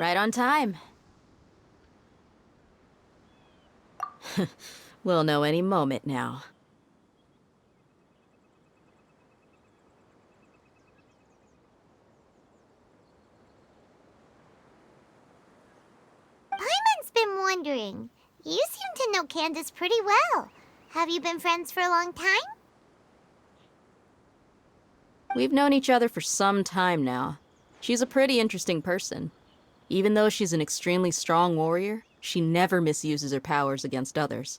Right on time. We'll know any moment now. Paimon's been wondering. You seem to know Candace pretty well. Have you been friends for a long time? We've known each other for some time now. She's a pretty interesting person. Even though she's an extremely strong warrior, she never misuses her powers against others.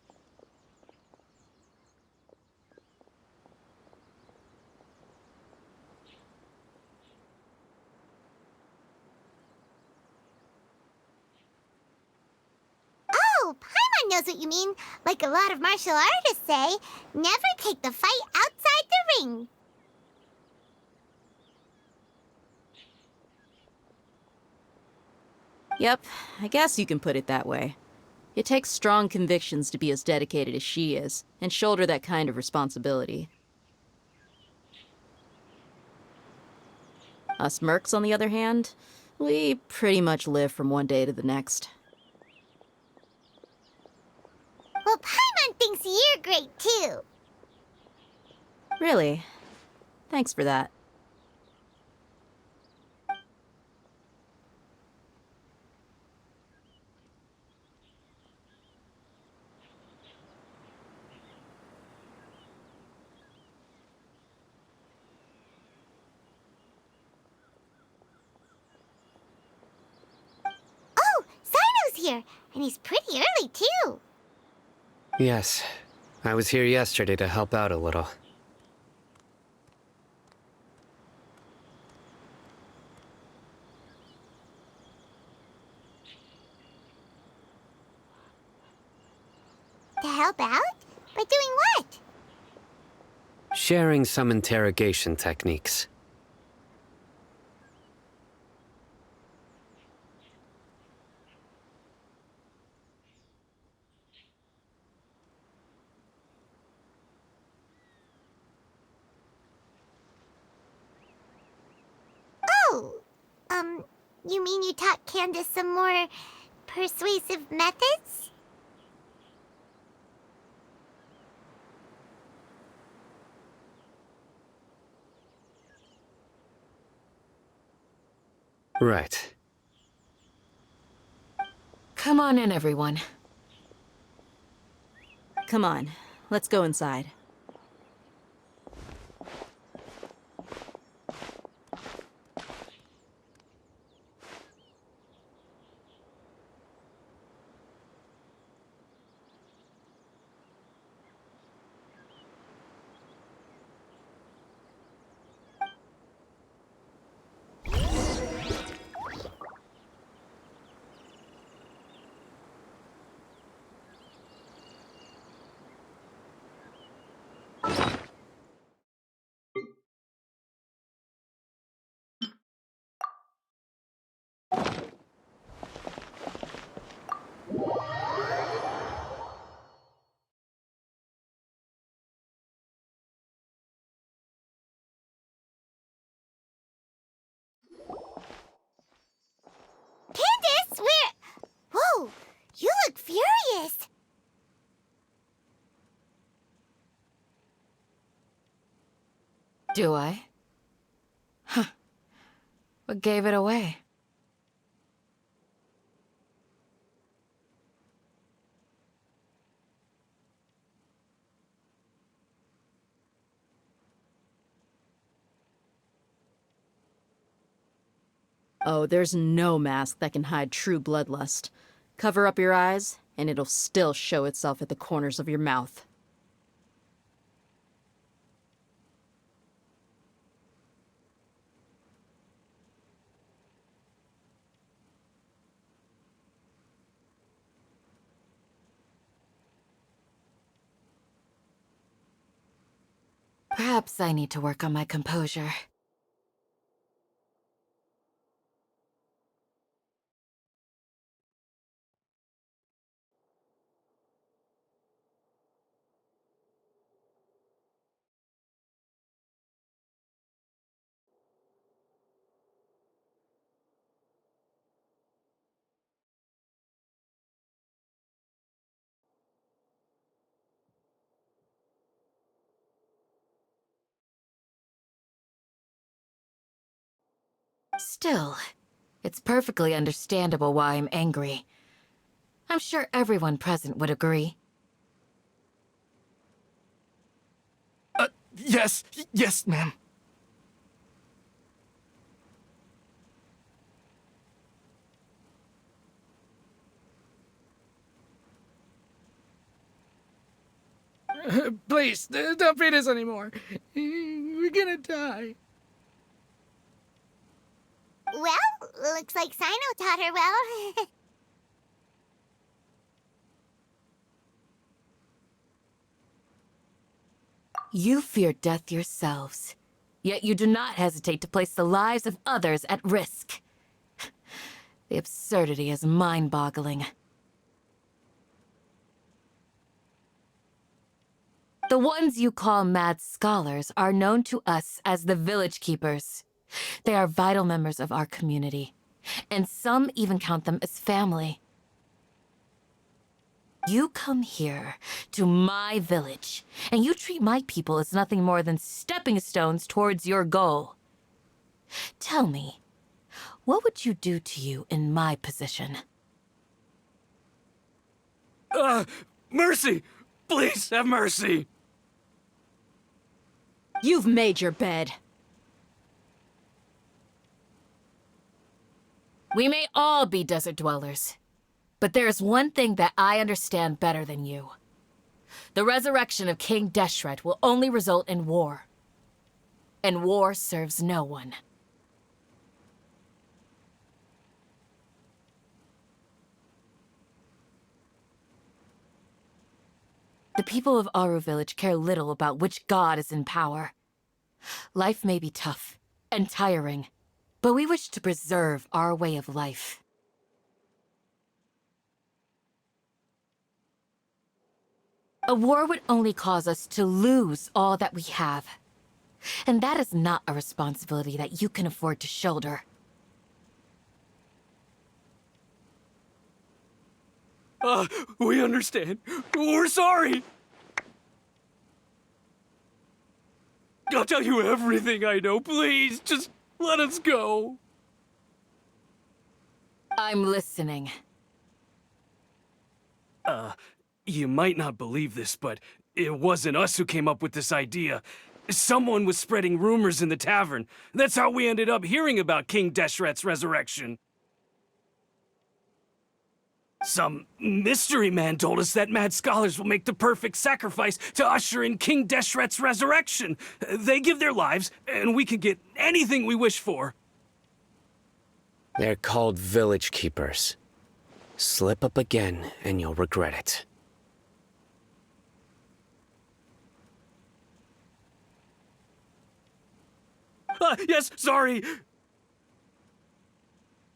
Oh, Paimon knows what you mean. Like a lot of martial artists say, never take the fight outside the ring. Yep, I guess you can put it that way. It takes strong convictions to be as dedicated as she is, and shoulder that kind of responsibility. Us mercs, on the other hand, we pretty much live from one day to the next. Well, Paimon thinks you're great too. Really? Thanks for that. Oh, Sino's here, and he's pretty early too. Yes. I was here yesterday to help out a little. To help out? By doing what? Sharing some interrogation techniques. Oh, you mean you taught Candace some more persuasive methods? Right. Come on in, everyone. Come on, let's go inside. Candace, where? Whoa, you look furious. Do I? Huh. What gave it away? Oh, there's no mask that can hide true bloodlust. Cover up your eyes, and it'll still show itself at the corners of your mouth. Perhaps I need to work on my composure. Still, it's perfectly understandable why I'm angry. I'm sure everyone present would agree. Yes, yes, ma'am. Please, don't beat us anymore. We're gonna die. Well, looks like Sino taught her well. You fear death yourselves, yet you do not hesitate to place the lives of others at risk. The absurdity is mind-boggling. The ones you call mad scholars are known to us as the Village Keepers. They are vital members of our community, and some even count them as family. You come here, to my village, and you treat my people as nothing more than stepping stones towards your goal. Tell me, what would you do to you in my position? Mercy! Please, have mercy! You've made your bed. We may all be desert dwellers, but there is one thing that I understand better than you. The resurrection of King Deshret will only result in war. And war serves no one. The people of Aru Village care little about which god is in power. Life may be tough and tiring, but we wish to preserve our way of life. A war would only cause us to lose all that we have. And that is not a responsibility that you can afford to shoulder. We understand. We're sorry. I'll tell you everything I know. Please, just let us go. I'm listening. You might not believe this, but it wasn't us who came up with this idea. Someone was spreading rumors in the tavern. That's how we ended up hearing about King Deshret's resurrection. Some mystery man told us that mad scholars will make the perfect sacrifice to usher in King Deshret's resurrection. They give their lives, and we can get anything we wish for. They're called Village Keepers. Slip up again, and you'll regret it. Yes, sorry.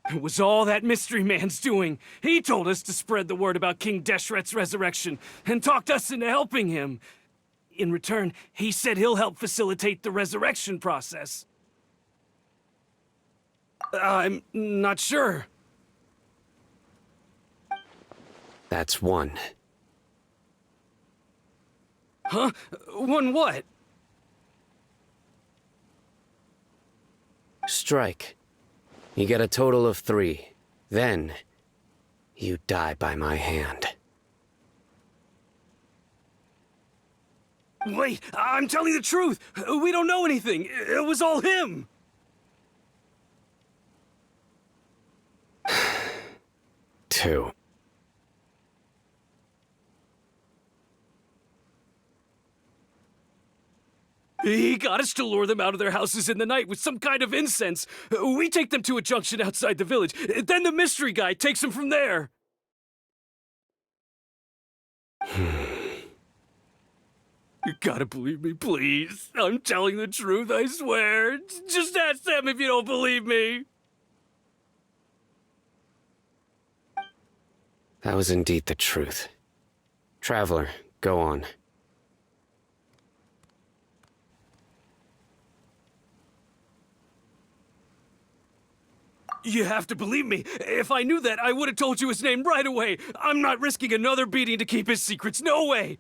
It was all that mystery man's doing. He told us to spread the word about King Deshret's resurrection and talked us into helping him. In return, he said he'll help facilitate the resurrection process. I'm not sure. That's one. Huh? One what? Strike. You get a total of 3. Then, you die by my hand. Wait, I'm telling the truth. We don't know anything. It was all him. 2. He got us to lure them out of their houses in the night with some kind of incense. We take them to a junction outside the village. Then the mystery guy takes them from there. You gotta believe me, please. I'm telling the truth, I swear. Just ask them if you don't believe me. That was indeed the truth. Traveler, go on. You have to believe me. If I knew that, I would have told you his name right away. I'm not risking another beating to keep his secrets. No way.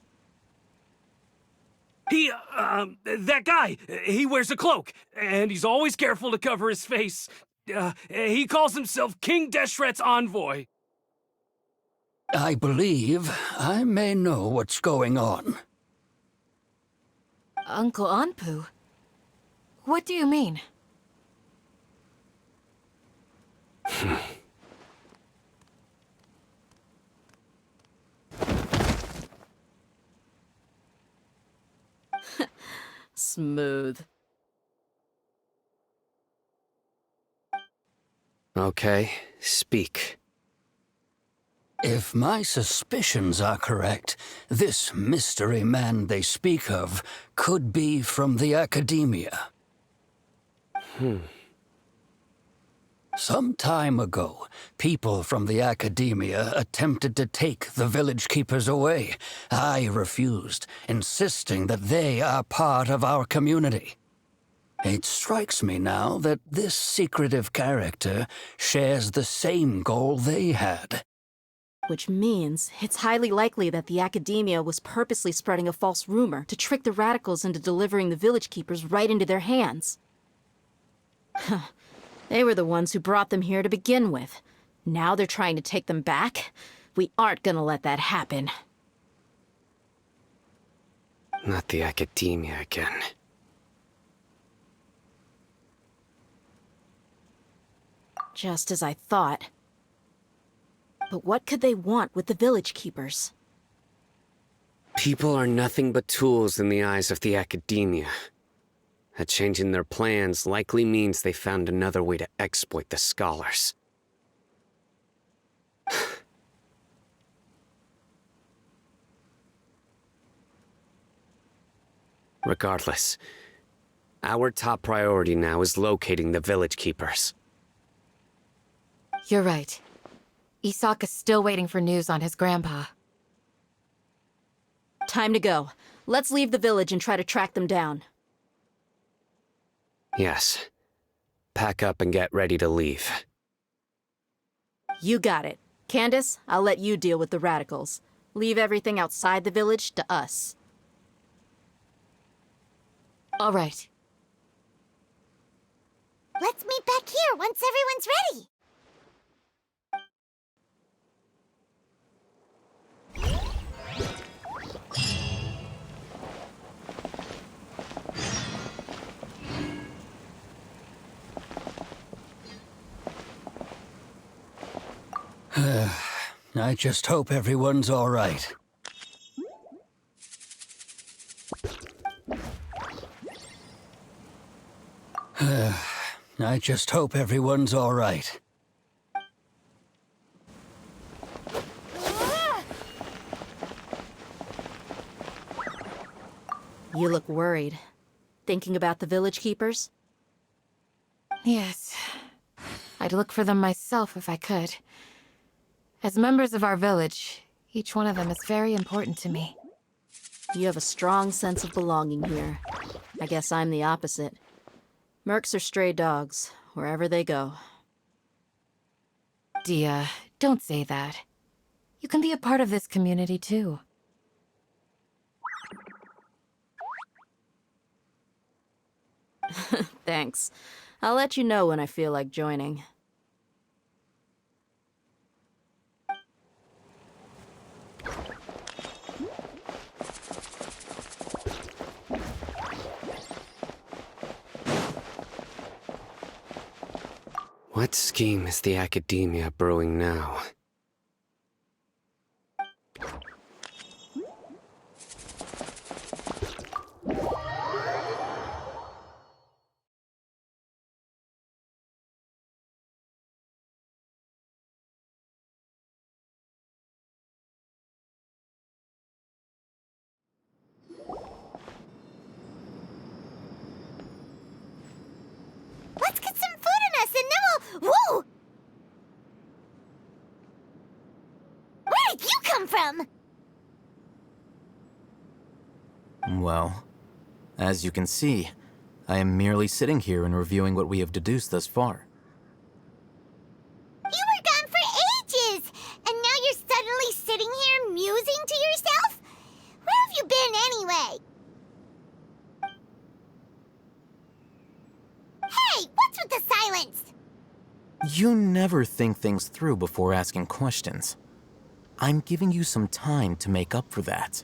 That guy, he wears a cloak, and he's always careful to cover his face. He calls himself King Deshret's envoy. I believe I may know what's going on. Uncle Anpu? What do you mean? Smooth. Okay, speak. If my suspicions are correct, this mystery man they speak of could be from the academia. Some time ago, people from the academia attempted to take the village keepers away. I refused, insisting that they are part of our community. It strikes me now that this secretive character shares the same goal they had. Which means it's highly likely that the academia was purposely spreading a false rumor to trick the radicals into delivering the village keepers right into their hands. They were the ones who brought them here to begin with. Now they're trying to take them back? We aren't gonna let that happen. Not the academia again. Just as I thought. But what could they want with the village keepers? People are nothing but tools in the eyes of the academia. A change in their plans likely means they found another way to exploit the scholars. Regardless, our top priority now is locating the village keepers. You're right. Isak is still waiting for news on his grandpa. Time to go. Let's leave the village and try to track them down. Yes. Pack up and get ready to leave. You got it. Candace, I'll let you deal with the radicals. Leave everything outside the village to us. All right. Let's meet back here once everyone's ready. I just hope everyone's all right. I just hope everyone's all right. You look worried. Thinking about the village keepers? Yes. I'd look for them myself if I could. As members of our village, each one of them is very important to me. You have a strong sense of belonging here. I guess I'm the opposite. Mercs are stray dogs, wherever they go. Dia, don't say that. You can be a part of this community too. Thanks. I'll let you know when I feel like joining. What scheme is the academia brewing now? Let's get some food in us and then we'll... Whoa! Where did you come from? Well, as you can see, I am merely sitting here and reviewing what we have deduced thus far. You were gone for ages, and now you're suddenly sitting here musing to yourself? Where have you been anyway? Hey, what's with the silence? You never think things through before asking questions. I'm giving you some time to make up for that.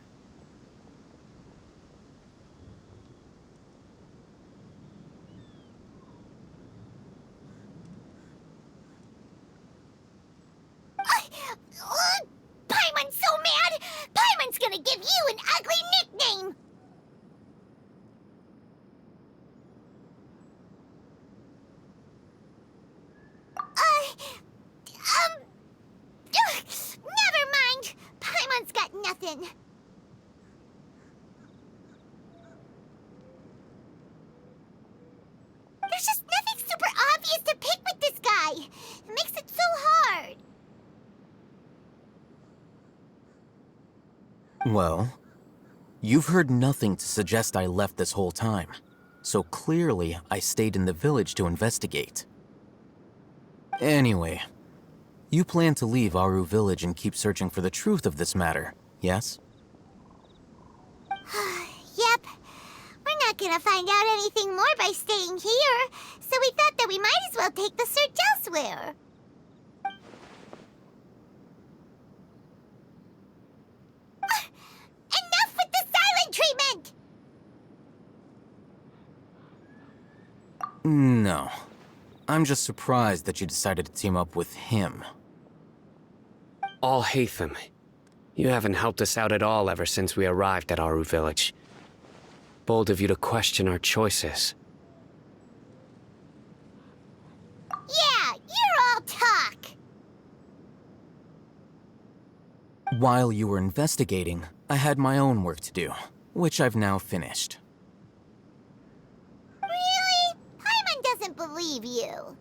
Paimon's so mad! Paimon's gonna give you an ugly nickname! Never mind! Paimon's got nothing. There's just nothing super obvious to pick with this guy. It makes it so hard. Well, you've heard nothing to suggest I left this whole time. So clearly, I stayed in the village to investigate. Anyway, you plan to leave Aru village and keep searching for the truth of this matter, yes? Yep. We're not gonna find out anything more by staying here, so we thought that we might as well take the search elsewhere. Enough with the silent treatment! No. I'm just surprised that you decided to team up with him. Alhaitham, you haven't helped us out at all ever since we arrived at Aru village. Bold of you to question our choices. Yeah, you're all talk! While you were investigating, I had my own work to do, which I've now finished. Really? Paimon doesn't believe you.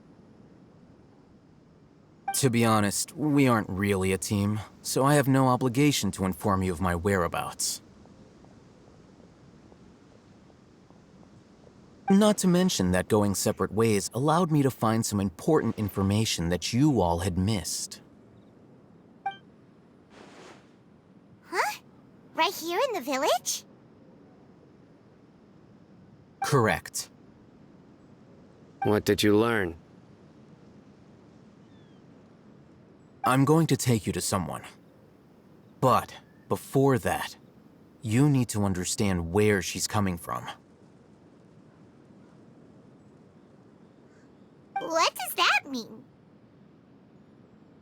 To be honest, we aren't really a team, so I have no obligation to inform you of my whereabouts. Not to mention that going separate ways allowed me to find some important information that you all had missed. Huh? Right here in the village? Correct. What did you learn? I'm going to take you to someone. But before that, you need to understand where she's coming from. What does that mean?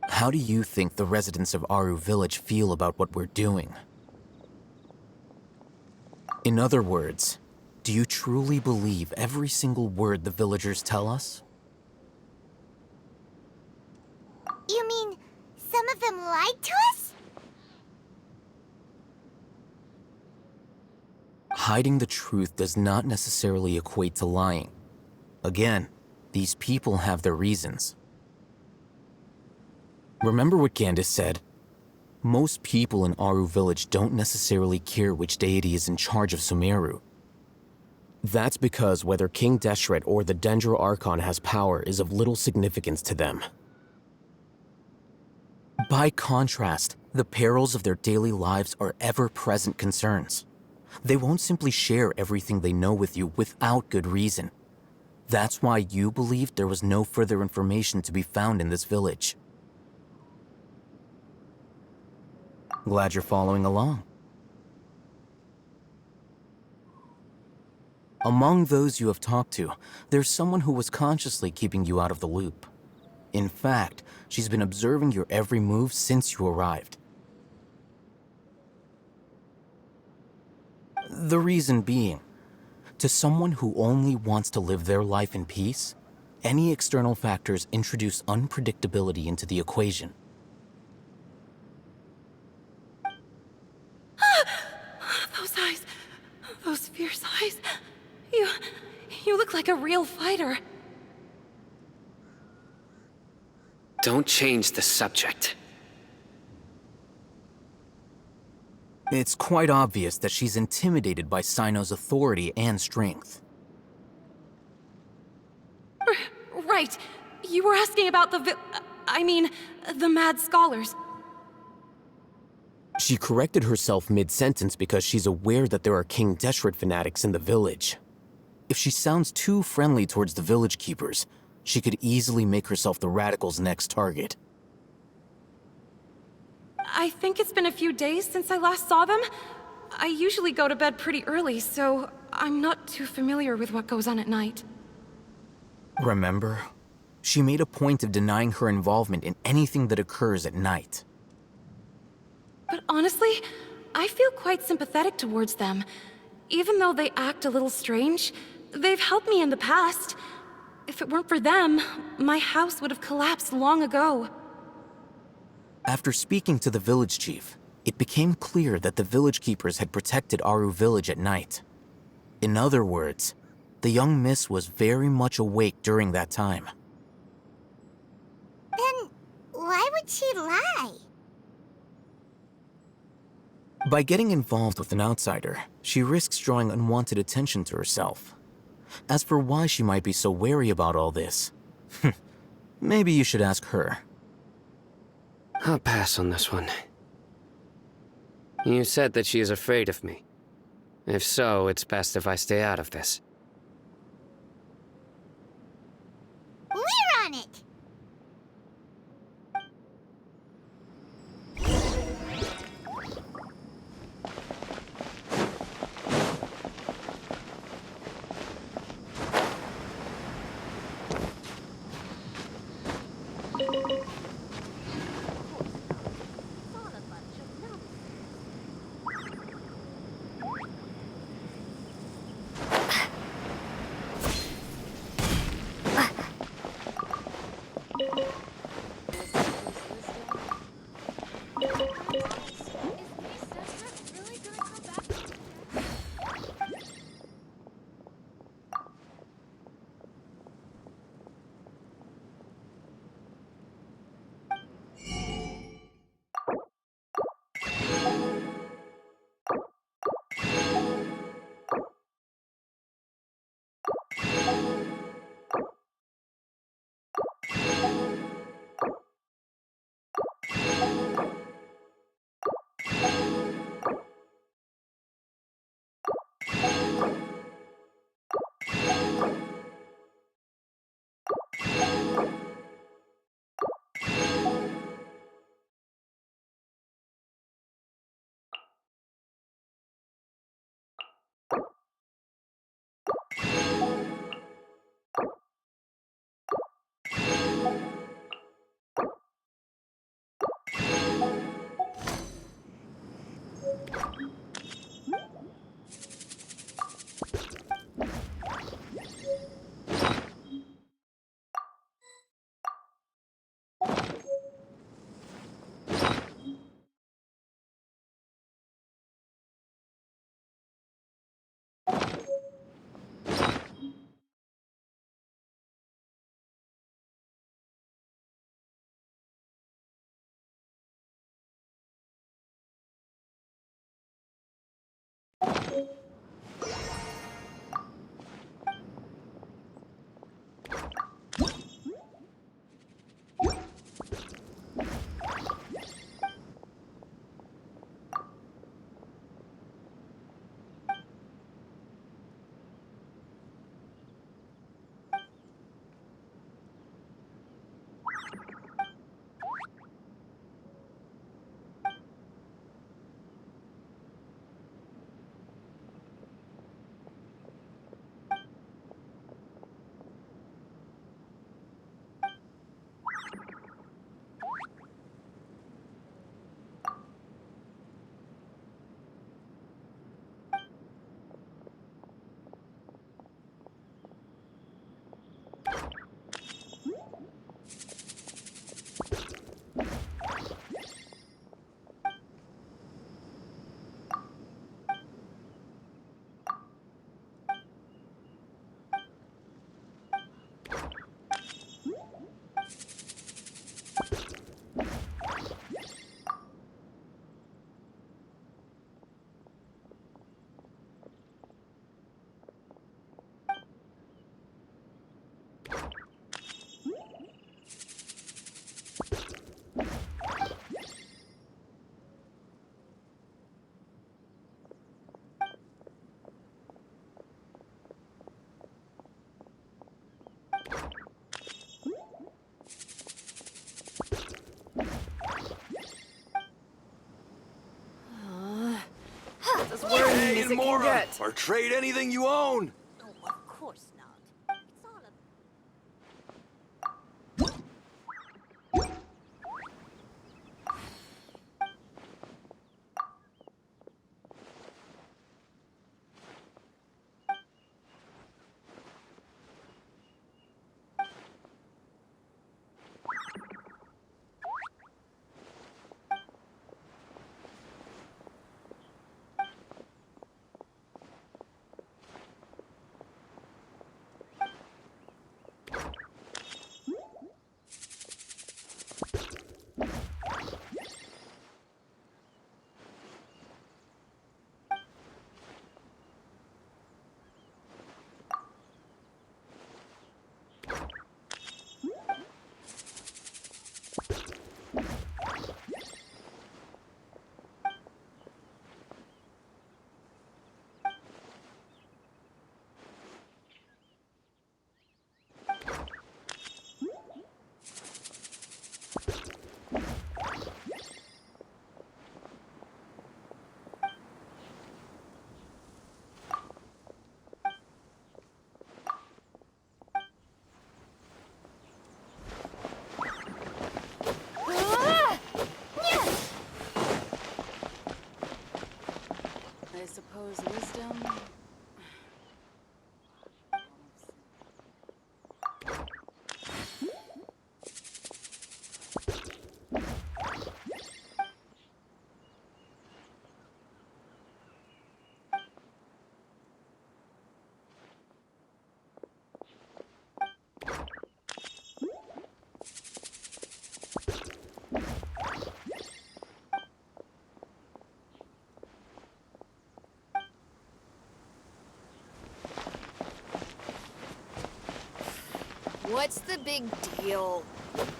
How do you think the residents of Aru village feel about what we're doing? In other words, do you truly believe every single word the villagers tell us? You mean some of them lied to us? Hiding the truth does not necessarily equate to lying. Again, these people have their reasons. Remember what Candace said? Most people in Aru village don't necessarily care which deity is in charge of Sumeru. That's because whether King Deshret or the Dendro Archon has power is of little significance to them. By contrast, the perils of their daily lives are ever-present concerns. They won't simply share everything they know with you without good reason. That's why you believed there was no further information to be found in this village. Glad you're following along. Among those you have talked to, there's someone who was consciously keeping you out of the loop. In fact, she's been observing your every move since you arrived. The reason being, to someone who only wants to live their life in peace, any external factors introduce unpredictability into the equation. Those eyes, those fierce eyes. You look like a real fighter. Don't change the subject. It's quite obvious that she's intimidated by Sino's authority and strength. Right. You were asking about the mad scholars. She corrected herself mid-sentence because she's aware that there are King Deshret fanatics in the village. If she sounds too friendly towards the village keepers, she could easily make herself the Radicals' next target. I think it's been a few days since I last saw them. I usually go to bed pretty early, so I'm not too familiar with what goes on at night. Remember? She made a point of denying her involvement in anything that occurs at night. But honestly, I feel quite sympathetic towards them. Even though they act a little strange, they've helped me in the past. If it weren't for them, my house would have collapsed long ago. After speaking to the village chief, it became clear that the village keepers had protected Aru village at night. In other words, the young miss was very much awake during that time. Then why would she lie? By getting involved with an outsider, she risks drawing unwanted attention to herself. As for why she might be so wary about all this, maybe you should ask her. I'll pass on this one. You said that she is afraid of me. If so, it's best if I stay out of this. We're on it! as worrying Hey, as it can Mora! get. Or trade anything you own! Oh, of course not. It's all a... I suppose wisdom. What's the big deal?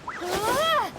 Ah!